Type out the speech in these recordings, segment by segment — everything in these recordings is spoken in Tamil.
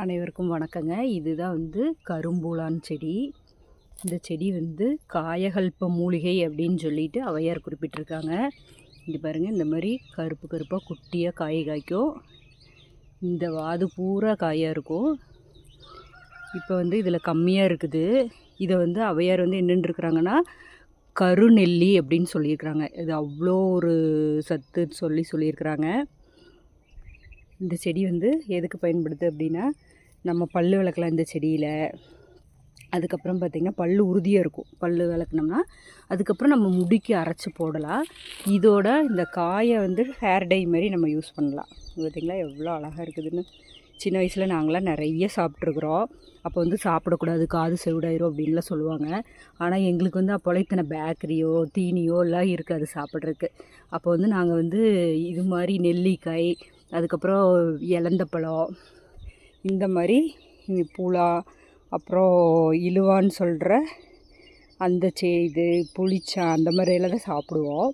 அனைவருக்கும் வணக்கங்க. இதுதான் கரும்பூலான் செடி. இந்த செடி காயகல்ப மூலிகை அப்படின்னு சொல்லிட்டு ஔவையார் குறிப்பிட்டிருக்காங்க. இங்கே பாருங்கள், இந்த மாதிரி கருப்பு கருப்பாக குட்டியாக காய் காய்க்கும். இந்த வாது பூரா காயாக இருக்கும். இப்போ இதில் கம்மியாக இருக்குது. இதை ஔவையார் என்னென்னு இருக்கிறாங்கன்னா கருநெல்லி அப்படின்னு சொல்லியிருக்கிறாங்க. இது அவ்வளோ ஒரு சத்துன்னு சொல்லியிருக்கிறாங்க. இந்த செடி எதுக்கு பயன்படுது அப்படின்னா, நம்ம பல் விளக்கலாம் இந்த செடியில். அதுக்கப்புறம் பார்த்திங்கன்னா பல் உறுதியாக இருக்கும். பல் விளக்குனோம்னா அதுக்கப்புறம் நம்ம முடிக்கு அரைச்சி போடலாம். இதோட இந்த காயை ஹேர் டை மாதிரி நம்ம யூஸ் பண்ணலாம். பார்த்திங்களா எவ்வளோ அழகாக இருக்குதுன்னு. சின்ன வயசில் நாங்களாம் நிறைய சாப்பிட்ருக்குறோம். அப்போ சாப்பிடக்கூடாது, காது செவிடாயிரும் அப்படின்லாம் சொல்லுவாங்க. ஆனால் எங்களுக்கு அப்போலாம் இத்தனை பேக்கரியோ தீனியோ எல்லாம் இருக்காது சாப்பிட்றதுக்கு. அப்போ நாங்கள் இது மாதிரி நெல்லிக்காய், அதுக்கப்புறம் இலந்தப்பழம், இந்த மாதிரி புலா, அப்புறம் இழுவான்னு சொல்கிற அந்த இது புளிச்சா, அந்த மாதிரியெல்லாம் தான் சாப்பிடுவோம்.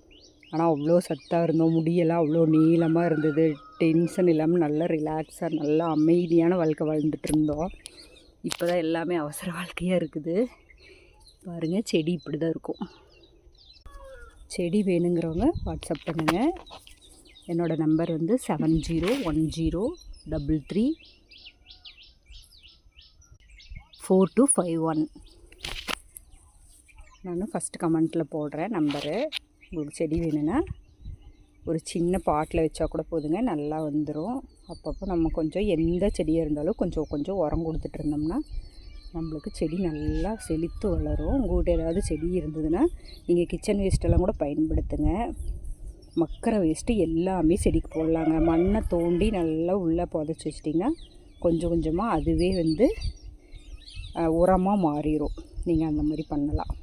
ஆனால் அவ்வளோ சத்தாக இருந்தோம். முடியெல்லாம் அவ்வளோ நீளமாக இருந்தது. டென்ஷன் இல்லாமல் நல்லா ரிலாக்ஸாக நல்லா அமைதியான வாழ்க்கை வாழ்ந்துட்டு இருந்தோம். இப்போ தான் எல்லாமே அவசர வாழ்க்கையாக இருக்குது. பாருங்கள், செடி இப்படி தான் இருக்கும். செடி வேணுங்கிறவங்க வாட்ஸ்அப் பண்ணுங்கள். என்னோடய நம்பர் 7010334251. நான் ஃபஸ்ட்டு கமெண்ட்டில் போடுறேன் நம்பரு. உங்களுக்கு செடி வேணும்னா ஒரு சின்ன பாட்டில் வச்சா கூட போதுங்க, நல்லா வந்துடும். அப்பப்போ நம்ம கொஞ்சம் எந்த செடியாக இருந்தாலும் கொஞ்சம் உரம் கொடுத்துட்டு இருந்தோம்னா நம்மளுக்கு செடி நல்லா செழித்து வளரும். உங்கள்கிட்ட ஏதாவது செடி இருந்ததுன்னா நீங்கள் கிச்சன் வேஸ்ட்டெல்லாம் கூட பயன்படுத்துங்க. மக்கிற வேஸ்ட்டு எல்லாமே செடிக்கு போடலாங்க. மண்ணை தோண்டி நல்லா உள்ளே புதைச்சி வச்சிட்டிங்கன்னா கொஞ்சம் கொஞ்சமாக அதுவே உரமாக மாறிடும். நீங்கள் அந்த மாதிரி பண்ணலாம்.